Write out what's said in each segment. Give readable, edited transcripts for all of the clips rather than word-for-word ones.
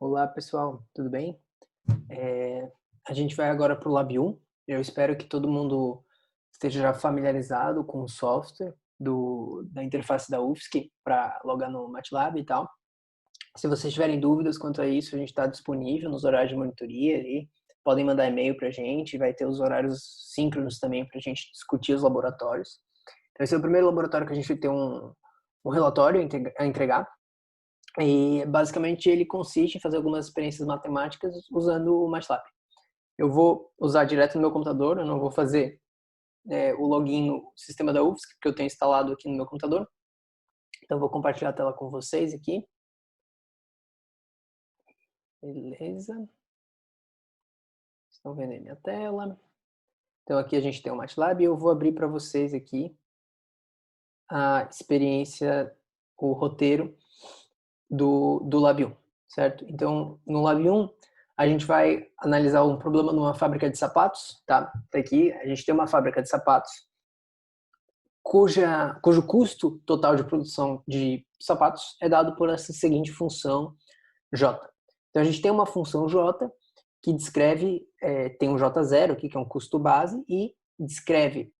Olá pessoal, tudo bem? A gente vai agora para o Lab 1. Eu espero que todo mundo esteja já familiarizado com o software da interface da UFSC para logar no MATLAB e tal. Se vocês tiverem dúvidas quanto a isso, a gente está disponível nos horários de monitoria ali. Podem mandar e-mail para a gente, vai ter os horários síncronos também para a gente discutir os laboratórios. Então esse é o primeiro laboratório que a gente vai ter um relatório a entregar. E basicamente ele consiste em fazer algumas experiências matemáticas usando o MATLAB. Eu vou usar direto no meu computador, eu não vou fazer o login no sistema da UFSC, que eu tenho instalado aqui no meu computador. Então eu vou compartilhar a tela com vocês aqui. Beleza. Estão vendo aí minha tela. Então aqui a gente tem o MATLAB e eu vou abrir para vocês aqui a experiência, o roteiro do Lab 1, certo? Então, no Lab 1, a gente vai analisar um problema numa fábrica de sapatos, tá? Aqui a gente tem uma fábrica de sapatos cujo custo total de produção de sapatos é dado por essa seguinte função J. Então, a gente tem uma função J que descreve, tem um J0 aqui, que é um custo base, e descreve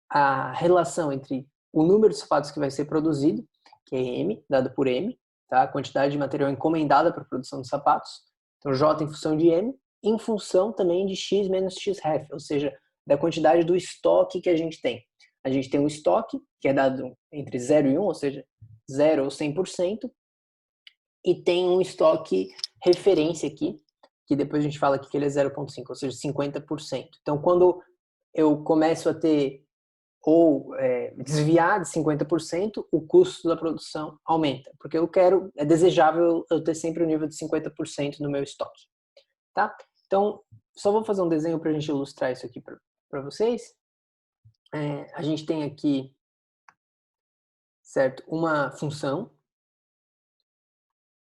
a relação entre o número de sapatos que vai ser produzido, que é M, dado por M, tá? A quantidade de material encomendada para a produção de sapatos. Então, J em função de M, em função também de X menos Xref, ou seja, da quantidade do estoque que a gente tem. A gente tem um estoque, que é dado entre 0 e 1, ou seja, 0 ou 100%, e tem um estoque referência aqui, que depois a gente fala aqui que ele é 0,5, ou seja, 50%. Então, quando eu começo a ter ou desviar de 50%, o custo da produção aumenta, porque é desejável eu ter sempre o nível de 50% no meu estoque, tá? Então, só vou fazer um desenho para a gente ilustrar isso aqui para vocês. A gente tem aqui, certo, uma função.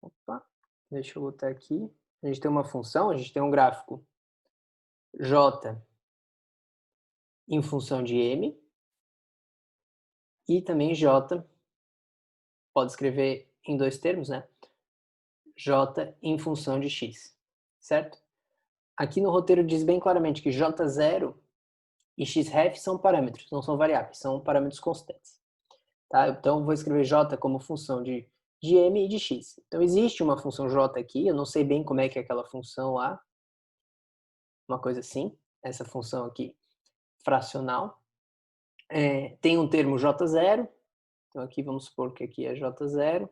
Opa, deixa eu botar aqui. A gente tem uma função, a gente tem um gráfico J em função de M, e também J, pode escrever em dois termos, né? J em função de X, certo? Aqui no roteiro diz bem claramente que J0 e Xref são parâmetros, não são variáveis, são parâmetros constantes. Tá? Então, eu vou escrever J como função de M e de X. Então, existe uma função J aqui, eu não sei bem como é que é aquela função lá, uma coisa assim, essa função aqui, fracional. Tem um termo J0, então aqui vamos supor que aqui é J0,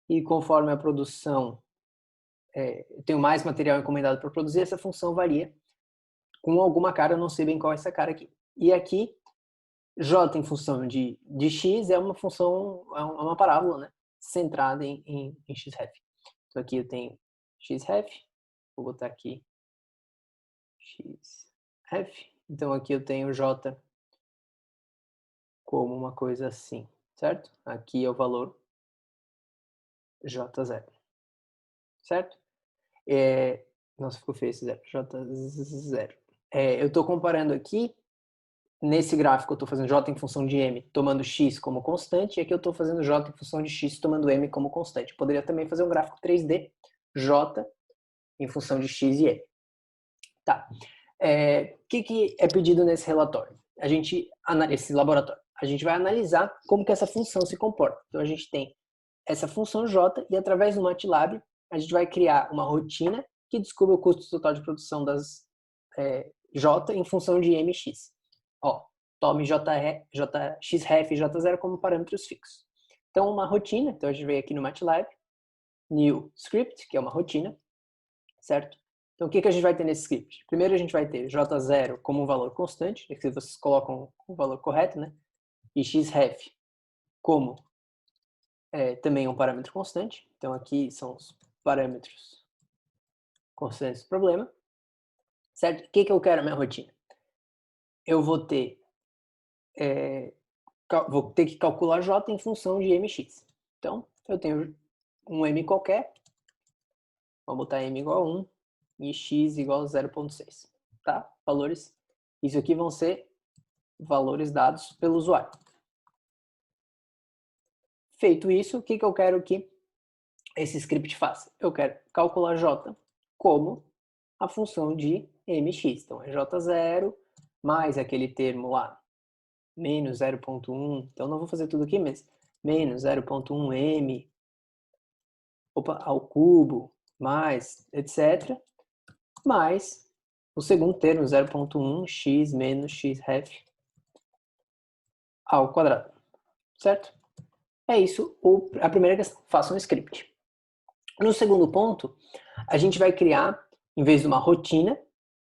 e conforme a produção, eu tenho mais material encomendado para produzir, essa função varia com alguma cara, eu não sei bem qual é essa cara aqui. E aqui, J em função de X é uma função, é uma parábola, né? Centrada em Xref. Então aqui eu tenho Xref, vou botar aqui Xref, então aqui eu tenho J como uma coisa assim, certo? Aqui é o valor J0, certo? Nossa, ficou feio esse zero, J0. Eu estou comparando aqui, nesse gráfico eu estou fazendo J em função de M tomando X como constante, e aqui eu estou fazendo J em função de X tomando M como constante. Poderia também fazer um gráfico 3D, J em função de X e M. Tá. O que é pedido nesse relatório? Esse laboratório. A gente vai analisar como que essa função se comporta. Então a gente tem essa função J e através do MATLAB a gente vai criar uma rotina que descubra o custo total de produção das J em função de MX. Ó, tome Xref e J0 como parâmetros fixos. Então, uma rotina, então a gente veio aqui no MATLAB, new script, que é uma rotina, certo? Então, o que a gente vai ter nesse script? Primeiro, a gente vai ter J0 como um valor constante, que vocês colocam o valor correto, né? E Xref como também um parâmetro constante. Então, aqui são os parâmetros constantes do problema, certo? O que eu quero na minha rotina? Eu vou ter que calcular J em função de MX. Então, eu tenho um M qualquer, vamos botar M igual a 1 e X igual a 0,6, tá? Valores, isso aqui vão ser valores dados pelo usuário. Feito isso, o que eu quero que esse script faz? Eu quero calcular j como a função de mx. Então, é j0 mais aquele termo lá, menos 0.1. Então, não vou fazer tudo aqui, mas menos 0.1m ao cubo, mais, etc. Mais o segundo termo, 0.1x menos x-ref ao quadrado. Certo? É isso a primeira questão. Faça um script. No segundo ponto, a gente vai criar, em vez de uma rotina,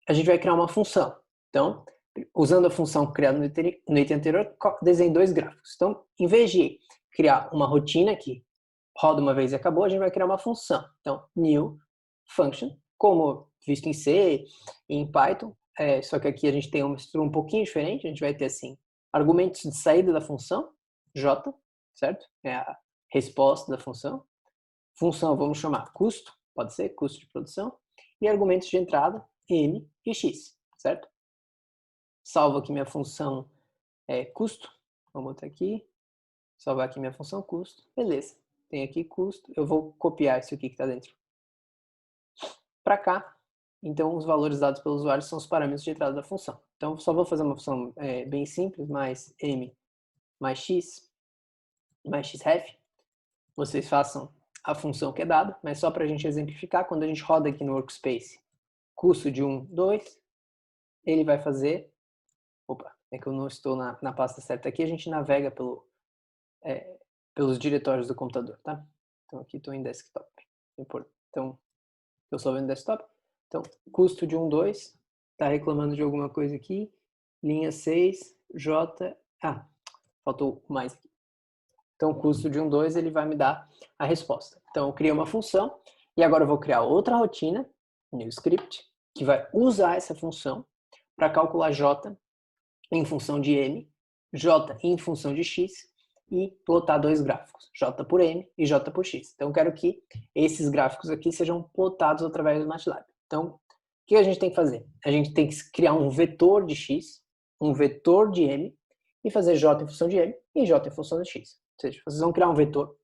a gente vai criar uma função. Então, usando a função criada no item anterior, desenhe dois gráficos. Então, em vez de criar uma rotina que roda uma vez e acabou, a gente vai criar uma função. Então, new function, como visto em C e em Python, só que aqui a gente tem uma estrutura um pouquinho diferente. A gente vai ter, assim, argumentos de saída da função, j, certo? É a resposta da função. Função, vamos chamar custo, pode ser, custo de produção. E argumentos de entrada, m e x, certo? Salvo aqui minha função custo. Vamos botar aqui. Salvar aqui minha função custo. Beleza. Tem aqui custo. Eu vou copiar isso aqui que está dentro para cá. Então, os valores dados pelo usuário são os parâmetros de entrada da função. Então, só vou fazer uma função bem simples, mais m mais x ref. Vocês façam a função que é dada, mas só para a gente exemplificar, quando a gente roda aqui no workspace custo de 1, 2, ele vai fazer... Opa, é que eu não estou na pasta certa aqui, a gente navega pelos diretórios do computador, tá? Então aqui estou em desktop. Então, eu só vendo desktop. Então, custo de 1, 2, está reclamando de alguma coisa aqui. Linha 6, J... Ah, faltou mais aqui. Então, o custo de 1, 2, ele vai me dar a resposta. Então, eu criei uma função e agora eu vou criar outra rotina, new script, que vai usar essa função para calcular j em função de m, j em função de x e plotar dois gráficos, j por m e j por x. Então, eu quero que esses gráficos aqui sejam plotados através do MATLAB. Então, o que a gente tem que fazer? A gente tem que criar um vetor de x, um vetor de m e fazer j em função de m e j em função de x. Ou seja, vocês vão criar um vetor,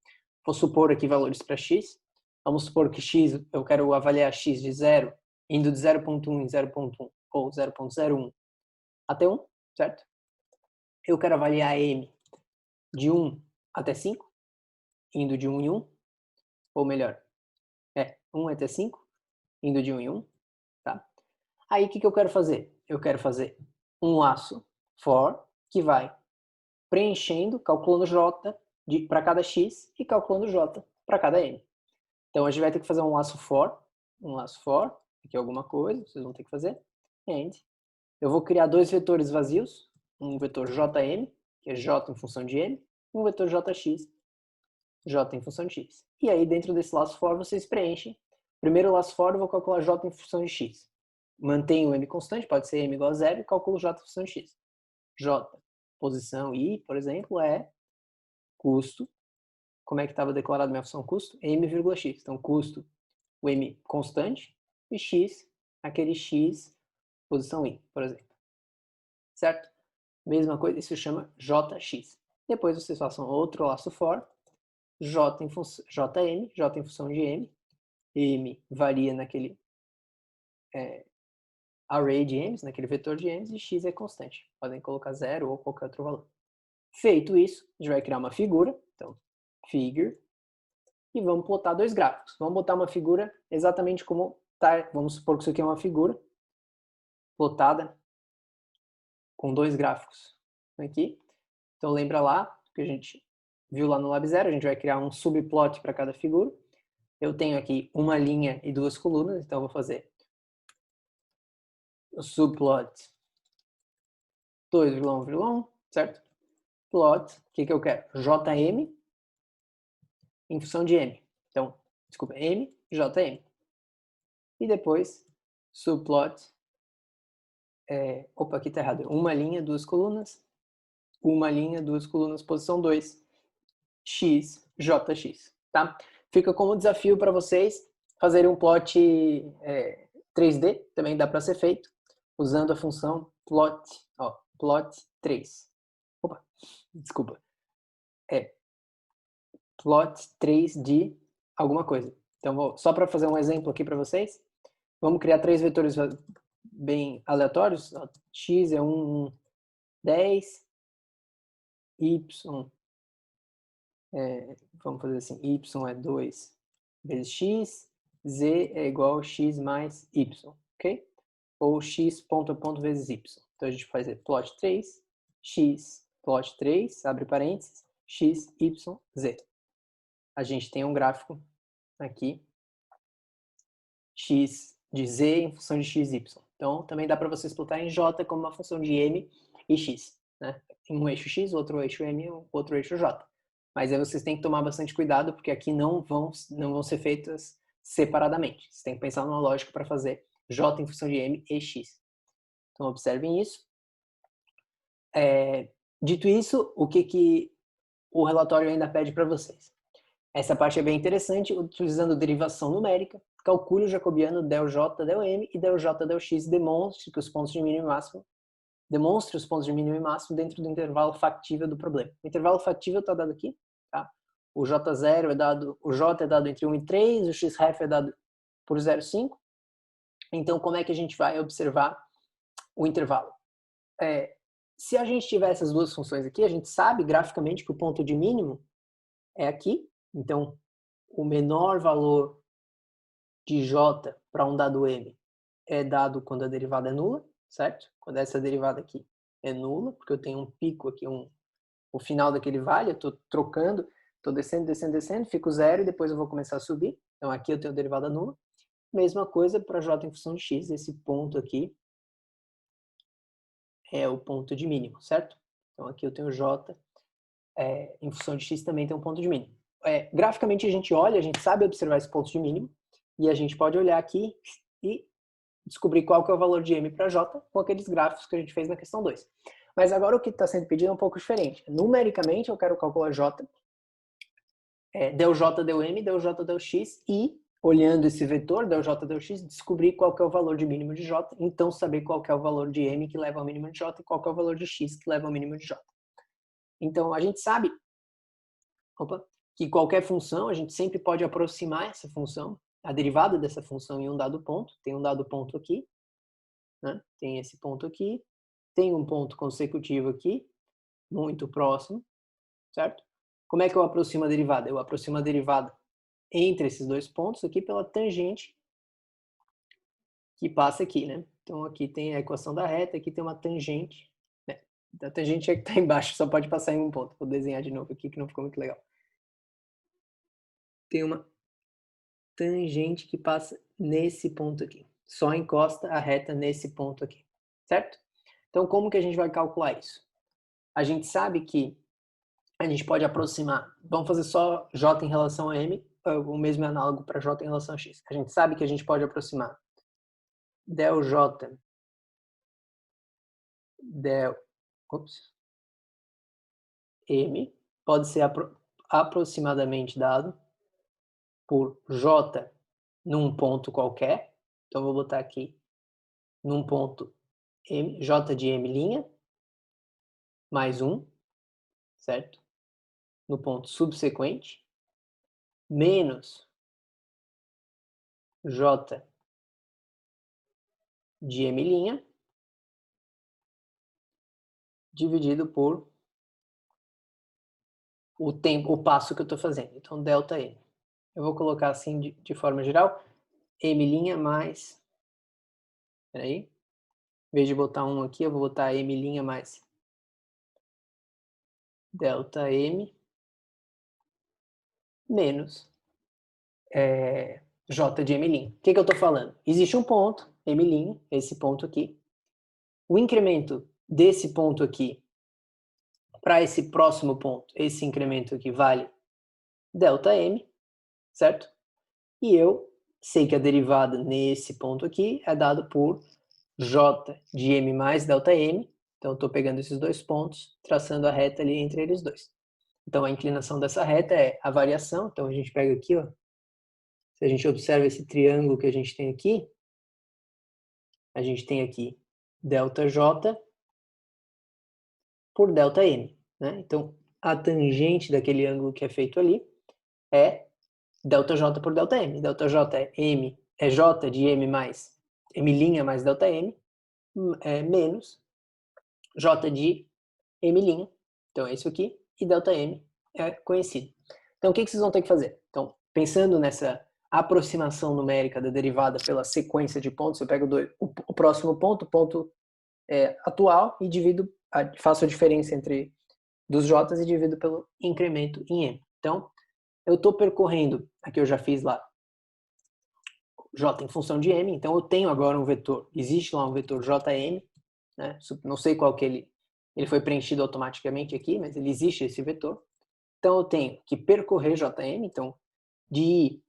vou supor aqui valores para x, vamos supor que x, eu quero avaliar x de 0, indo de 0.1 em 0.1 ou 0.01 até 1, certo? Eu quero avaliar m de 1 até 5, indo de 1 em 1, ou melhor, 1 até 5, indo de 1 em 1, tá? Aí o que eu quero fazer? Eu quero fazer um laço for, que vai preenchendo, calculando j para cada x e calculando j para cada m. Então a gente vai ter que fazer um laço for, aqui alguma coisa, vocês vão ter que fazer, and eu vou criar dois vetores vazios, um vetor jm, que é j em função de m, e um vetor jx, j em função de x. E aí dentro desse laço for vocês preenchem. Primeiro laço for eu vou calcular j em função de x. Mantenho o m constante, pode ser m igual a 0, e calculo j em função de x. J, posição I, por exemplo, é custo. Como é que estava declarado minha função custo? m,x. Então, custo, o m constante, e x, aquele x, posição I, por exemplo. Certo? Mesma coisa, isso chama jx. Depois vocês façam outro laço for, j em função de m varia naquele array de m's, naquele vetor de m's, e x é constante. Podem colocar 0 ou qualquer outro valor. Feito isso, a gente vai criar uma figura. Então, figure. E vamos plotar dois gráficos. Vamos botar uma figura exatamente como está. Vamos supor que isso aqui é uma figura plotada com dois gráficos. Aqui. Então, lembra lá que a gente viu lá no Lab 0. A gente vai criar um subplot para cada figura. Eu tenho aqui uma linha e duas colunas. Então, eu vou fazer o subplot 2,1,1, certo? Plot, o que eu quero? JM em função de M. Então, desculpa, M, JM. E depois, subplot, opa, aqui tá errado. Uma linha, duas colunas. Uma linha, duas colunas, posição 2. X, JX, tá? Fica como desafio para vocês fazerem um plot 3D, também dá para ser feito, usando a função plot, plot 3. Opa, desculpa. Plot 3 de alguma coisa. Então, só para fazer um exemplo aqui para vocês, vamos criar 3 vetores bem aleatórios. X é 1, 10, y, vamos fazer assim, y é 2 vezes x, z é igual a x mais y, ok? Ou x ponto a ponto vezes y. Então, a gente faz plot 3, x, plot 3, abre parênteses, x, y, z. A gente tem um gráfico aqui, x de z em função de x, y. Então, também dá para você explotar em j como uma função de m e x, né? Um eixo x, outro eixo m, outro eixo j. Mas aí vocês têm que tomar bastante cuidado, porque aqui não vão ser feitas separadamente. Você tem que pensar numa lógica para fazer j em função de m e x. Então, observem isso. Dito isso, o que o relatório ainda pede para vocês? Essa parte é bem interessante, utilizando derivação numérica, calcule o jacobiano del J, del M e del J, del X, demonstre que os pontos de mínimo e máximo, demonstre os pontos de mínimo e máximo dentro do intervalo factível do problema. O intervalo factível está dado aqui, tá? O J0 é dado, o J é dado entre 1 e 3, o X-ref é dado por 0,5. Então, como é que a gente vai observar o intervalo? Se a gente tiver essas duas funções aqui, a gente sabe graficamente que o ponto de mínimo é aqui. Então, o menor valor de J para um dado M é dado quando a derivada é nula, certo? Quando essa derivada aqui é nula, porque eu tenho um pico aqui, o final daquele vale, eu estou trocando, estou descendo, descendo, descendo, fico zero e depois eu vou começar a subir. Então, aqui eu tenho a derivada nula. Mesma coisa para J em função de X, esse ponto aqui é o ponto de mínimo, certo? Então, aqui eu tenho J em função de X também tem um ponto de mínimo. Graficamente a gente olha, a gente sabe observar esse ponto de mínimo, e a gente pode olhar aqui e descobrir qual que é o valor de M para J com aqueles gráficos que a gente fez na questão 2. Mas agora o que está sendo pedido é um pouco diferente. Numericamente eu quero calcular J, del J, del M, del J, del X, e olhando esse vetor, del J, del X, descobrir qual que é o valor de mínimo de J, então saber qual que é o valor de M que leva ao mínimo de J e qual que é o valor de X que leva ao mínimo de J. Então a gente sabe que qualquer função, a gente sempre pode aproximar essa função, a derivada dessa função em um dado ponto. Tem um dado ponto aqui, né? Tem esse ponto aqui, tem um ponto consecutivo aqui, muito próximo, certo? Como é que eu aproximo a derivada? Eu aproximo a derivada entre esses dois pontos aqui pela tangente que passa aqui, né? Então aqui tem a equação da reta, aqui tem uma tangente, né? A tangente é que está embaixo, só pode passar em um ponto. Vou desenhar de novo aqui que não ficou muito legal. Tem uma tangente que passa nesse ponto aqui. Só encosta a reta nesse ponto aqui, certo? Então, como que a gente vai calcular isso? A gente sabe que a gente pode aproximar, vamos fazer só J em relação a M, o mesmo análogo para J em relação a X. A gente sabe que a gente pode aproximar del J, del M, pode ser aproximadamente dado por J num ponto qualquer. Então, eu vou botar aqui num ponto M, J de M', mais 1, certo? No ponto subsequente, menos J de M', dividido por o tempo, o passo que eu estou fazendo. Então, delta M. Eu vou colocar assim de forma geral, M' mais... Peraí. Em vez de botar 1 aqui, eu vou botar M' mais delta M menos J de M'. O que eu estou falando? Existe um ponto, M', esse ponto aqui. O incremento desse ponto aqui para esse próximo ponto, esse incremento aqui vale delta M, certo? E eu sei que a derivada nesse ponto aqui é dado por J de M mais delta M. Então, eu estou pegando esses dois pontos, traçando a reta ali entre eles dois. Então, a inclinação dessa reta é a variação. Então, a gente pega aqui, ó. Se a gente observa esse triângulo que a gente tem aqui, a gente tem aqui delta J por delta M, né? Então, a tangente daquele ângulo que é feito ali é ΔJ por ΔM. ΔJ é M, é J de M mais M' mais ΔM, menos J de M'. Então é isso aqui. E ΔM é conhecido. Então o que vocês vão ter que fazer? Então, pensando nessa aproximação numérica da derivada pela sequência de pontos, eu pego o próximo ponto, atual, e faço a diferença entre dos J's e divido pelo incremento em M. Então, eu estou percorrendo, aqui eu já fiz lá, J em função de M, então eu tenho agora um vetor, existe lá um vetor JM, né? Não sei qual que ele foi preenchido automaticamente aqui, mas ele existe esse vetor. Então eu tenho que percorrer JM, então de I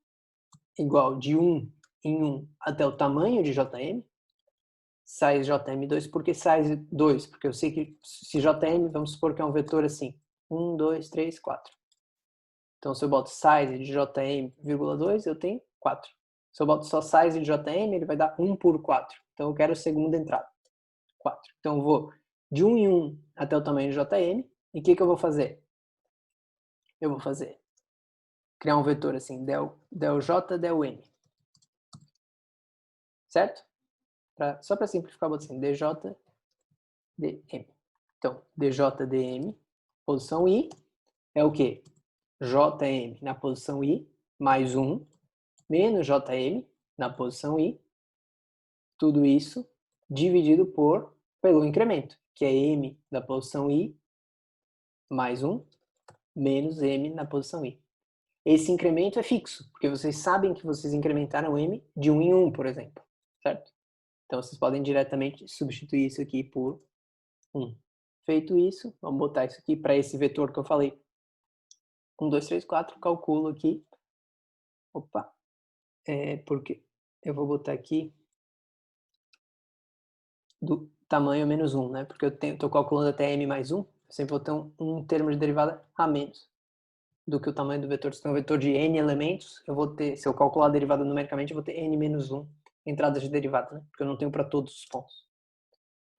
igual de 1 em 1 até o tamanho de JM, size JM2, por que size 2? Porque eu sei que se JM, vamos supor que é um vetor assim, 1, 2, 3, 4. Então se eu boto size de JM,2, eu tenho 4. Se eu boto só size de JM, ele vai dar 1 por 4. Então eu quero a segunda entrada, 4. Então eu vou de 1 em 1 até o tamanho de JM, e o que eu vou fazer? Eu vou criar um vetor assim, del J, del M. Certo? Só para simplificar, eu boto assim, DJ, dm. Então, DJ, dm, posição I, é o quê? Jm na posição I, mais 1, menos Jm na posição I, tudo isso dividido pelo incremento, que é M da posição I, mais 1, menos M na posição I. Esse incremento é fixo, porque vocês sabem que vocês incrementaram M de 1 em 1, por exemplo, certo? Então, vocês podem diretamente substituir isso aqui por 1. Feito isso, vamos botar isso aqui para esse vetor que eu falei. 1, 2, 3, 4, calculo aqui. Opa, porque eu vou botar aqui do tamanho menos 1, né? Porque eu estou calculando até m mais 1, eu sempre vou ter um termo de derivada a menos do que o tamanho do vetor. Se tem um vetor de n elementos, eu vou ter, se eu calcular a derivada numericamente, eu vou ter n menos 1 entradas de derivada, né? Porque eu não tenho para todos os pontos.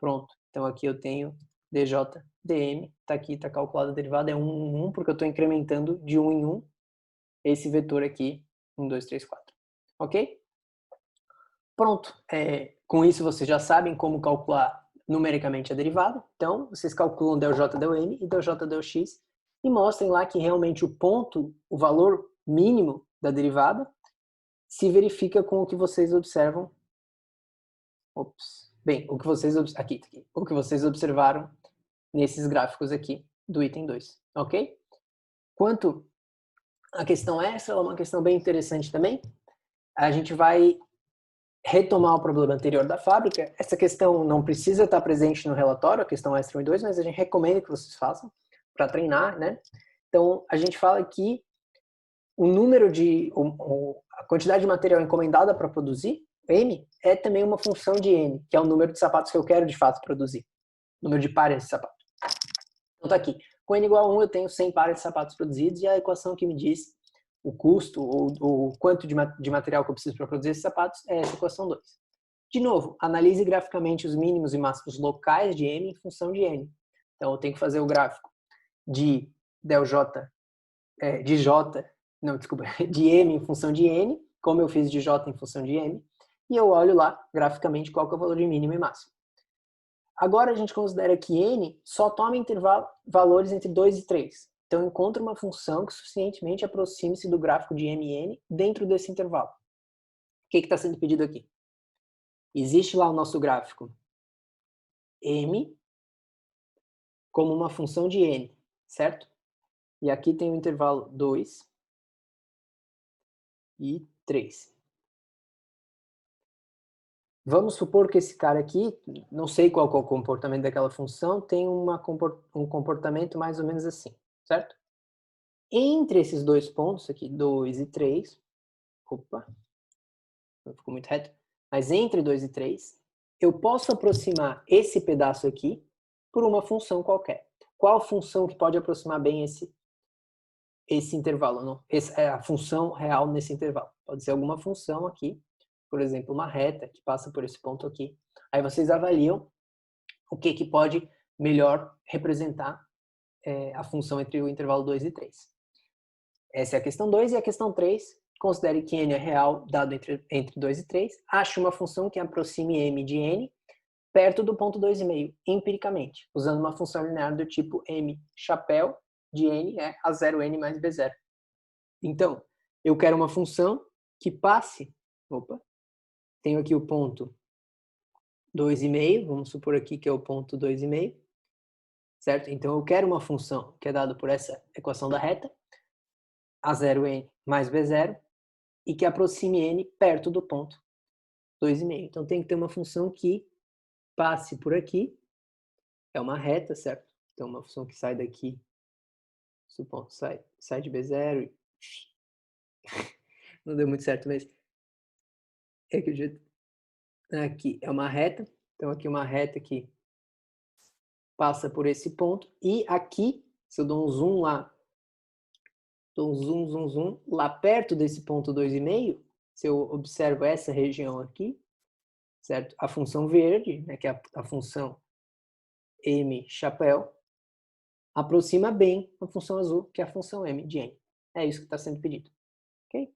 Pronto. Então aqui eu tenho dj dm, tá aqui, tá calculada a derivada, é 1 em 1, porque eu estou incrementando de 1 em 1 esse vetor aqui, 1, 2, 3, 4. Ok? Pronto. Com isso vocês já sabem como calcular numericamente a derivada. Então, vocês calculam ΔJ, ΔM e ΔJ, ΔX e mostrem lá que realmente o ponto, o valor mínimo da derivada, se verifica com o que vocês observam. Bem, o que vocês o que vocês observaram nesses gráficos aqui do item 2, ok? Quanto à questão extra, ela é uma questão bem interessante também. A gente vai retomar o problema anterior da fábrica. Essa questão não precisa estar presente no relatório, a questão extra 1 e 2, mas a gente recomenda que vocês façam para treinar, né? Então, a gente fala que o número a quantidade de material encomendada para produzir, M, é também uma função de N, que é o número de sapatos que eu quero de fato produzir. Número de pares de sapatos. Então tá aqui. Com N igual a 1 eu tenho 100 pares de sapatos produzidos e a equação que me diz o custo ou o quanto de material que eu preciso para produzir esses sapatos é essa equação 2. De novo, analise graficamente os mínimos e máximos locais de M em função de N. Então eu tenho que fazer o gráfico de de M em função de N, como eu fiz de J em função de M, e eu olho lá graficamente qual que é o valor de mínimo e máximo. Agora a gente considera que N só toma valores entre 2 e 3. Então encontra uma função que suficientemente aproxime-se do gráfico de MN dentro desse intervalo. O que está sendo pedido aqui? Existe lá o nosso gráfico M como uma função de N, certo? E aqui tem o intervalo 2 e 3. Vamos supor que esse cara aqui, não sei qual é o comportamento daquela função, tem um comportamento mais ou menos assim, certo? Entre esses dois pontos aqui, 2 e 3, não ficou muito reto, mas entre 2 e 3, eu posso aproximar esse pedaço aqui por uma função qualquer. Qual função que pode aproximar bem esse intervalo? Não? Essa é a função real nesse intervalo. Pode ser alguma função aqui, por exemplo, uma reta que passa por esse ponto aqui. Aí vocês avaliam o que pode melhor representar a função entre o intervalo 2 e 3. Essa é a questão 2 e a questão 3 considere que n é real, dado entre 2 e 3, ache uma função que aproxime m de n perto do ponto 2,5, empiricamente, usando uma função linear do tipo m chapéu de n é A0n mais B0. Então, eu quero uma função que passe, tenho aqui o ponto 2,5, vamos supor aqui que é o ponto 2,5, certo? Então, eu quero uma função que é dada por essa equação da reta, A0n mais B0, e que aproxime n perto do ponto 2,5. Então, tem que ter uma função que passe por aqui, é uma reta, certo? Então, uma função que sai daqui, supondo, sai de B0, não deu muito certo, mas é que o jeito aqui é uma reta, então aqui uma reta que passa por esse ponto, e aqui, se eu dou um zoom lá, dou um zoom, lá perto desse ponto 2,5, se eu observo essa região aqui, certo? A função verde, né, que é a função m chapéu, aproxima bem a função azul, que é a função m de n. É isso que está sendo pedido. Ok?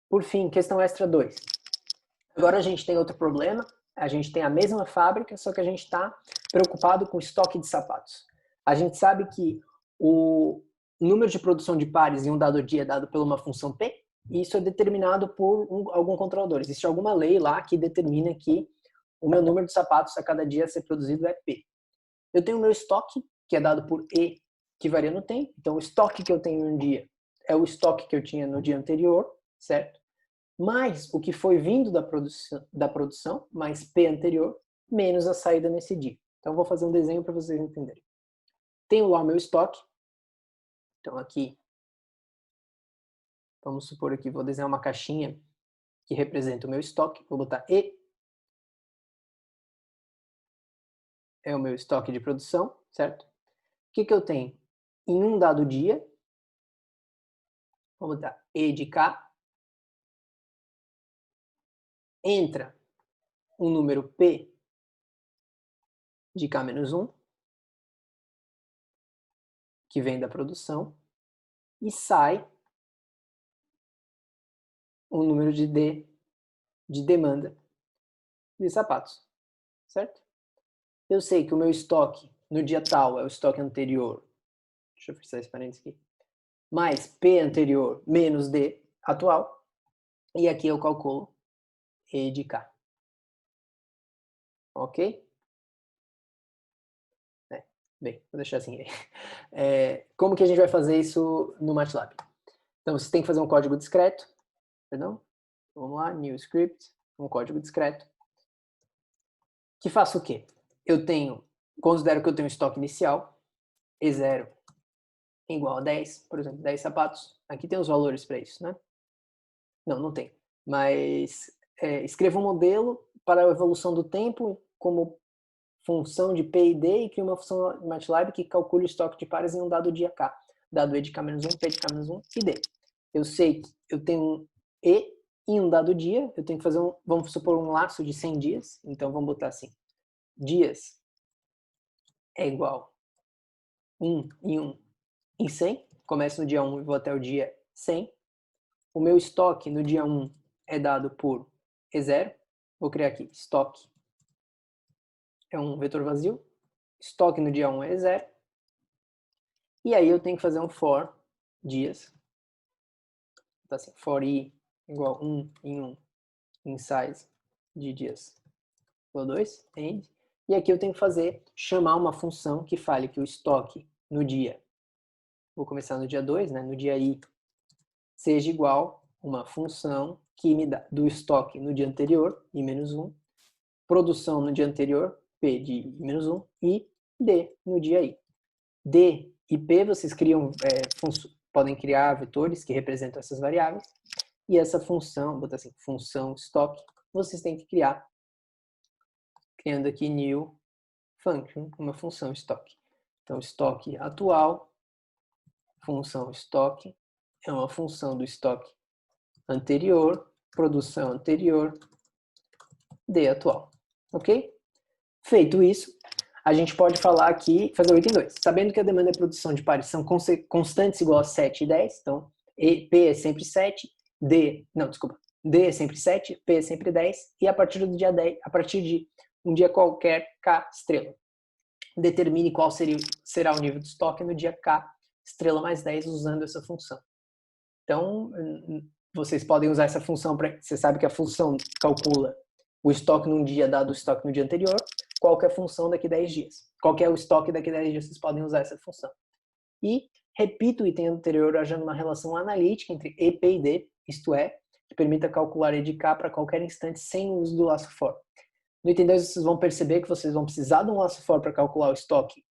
Por fim, questão extra 2. Agora a gente tem outro problema. A gente tem a mesma fábrica, só que a gente está preocupado com o estoque de sapatos. A gente sabe que o número de produção de pares em um dado dia é dado por uma função P, e isso é determinado por algum controlador. Existe alguma lei lá que determina que o meu número de sapatos a cada dia a ser produzido é P. Eu tenho o meu estoque, que é dado por E, que varia no tempo. Então, o estoque que eu tenho em um dia é o estoque que eu tinha no dia anterior, certo? Mais o que foi vindo da produção, mais P anterior, menos a saída nesse dia. Então, eu vou fazer um desenho para vocês entenderem. Tenho lá o meu estoque. Então, aqui, vamos supor aqui, vou desenhar uma caixinha que representa o meu estoque. Vou botar E. É o meu estoque de produção, certo? O que eu tenho? Em um dado dia, vamos botar E de K, entra um número P de K-1, que vem da produção, e sai um número de D de demanda de sapatos, certo? Eu sei que o meu estoque no dia tal é o estoque anterior, deixa eu fechar esse parênteses aqui, mais P anterior menos D atual, e aqui eu calculo E de K. Ok? Bem, vou deixar assim. Como que a gente vai fazer isso no MATLAB? Então, você tem que fazer um código discreto, perdão, vamos lá, new script, um código discreto, que faça o quê? Considero que eu tenho um estoque inicial, E0 igual a 10, por exemplo, 10 sapatos. Aqui tem os valores para isso, né? Não tem. Mas escreva um modelo para a evolução do tempo como função de P e D e crie uma função MATLAB que calcule o estoque de pares em um dado dia K. Dado E de K-1, P de K-1 e D. Eu sei que eu tenho um E em um dado dia, eu tenho que fazer vamos supor, um laço de 100 dias. Então, vamos botar assim. Dias é igual 1 em 1 em 100. Começo no dia 1 e vou até o dia 100. O meu estoque no dia 1 é dado por E0. Vou criar aqui estoque. É um vetor vazio. Estoque no dia 1 é E0. E aí eu tenho que fazer um for dias. Então assim, for i igual 1 em 1 em size de dias igual 2, end. E aqui eu tenho que chamar uma função que fale que o estoque no dia, vou começar no dia 2, né, no dia i, seja igual uma função que me dá do estoque no dia anterior, i-1, produção no dia anterior, p de i-1, e d no dia i. D e p vocês podem criar vetores que representam essas variáveis, e essa função, vou botar assim, função estoque, vocês têm que criando aqui new function, uma função estoque. Então, estoque atual, função estoque, é uma função do estoque anterior, produção anterior, D atual. Ok? Feito isso, a gente pode falar aqui, fazer 8 em 2. Sabendo que a demanda e a produção de pares são constantes igual a 7 e 10, então P é sempre 7 D é sempre 7, P é sempre 10, e a partir do dia 10, a partir de um dia qualquer, K estrela. Determine qual será o nível de estoque no dia K estrela mais 10 usando essa função. Então, vocês podem usar essa função você sabe que a função calcula o estoque num dia dado o estoque no dia anterior, qual que é a função daqui a 10 dias. Qual que é o estoque daqui a 10 dias, vocês podem usar essa função. E repita o item anterior usando uma relação analítica entre E, P e D, isto é, que permita calcular E de K para qualquer instante sem o uso do laço for. No item 2, vocês vão perceber que vocês vão precisar de um laço for para calcular o estoque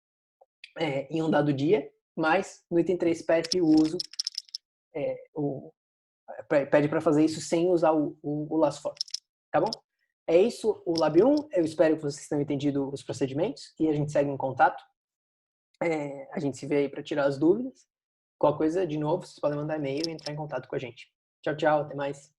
em um dado dia, mas no item 3 pede o uso, pede para fazer isso sem usar o laço for. Tá bom? É isso o Lab 1. Eu espero que vocês tenham entendido os procedimentos e a gente segue em contato. A gente se vê aí para tirar as dúvidas. Qualquer coisa, de novo, vocês podem mandar e-mail e entrar em contato com a gente. Tchau, tchau. Até mais.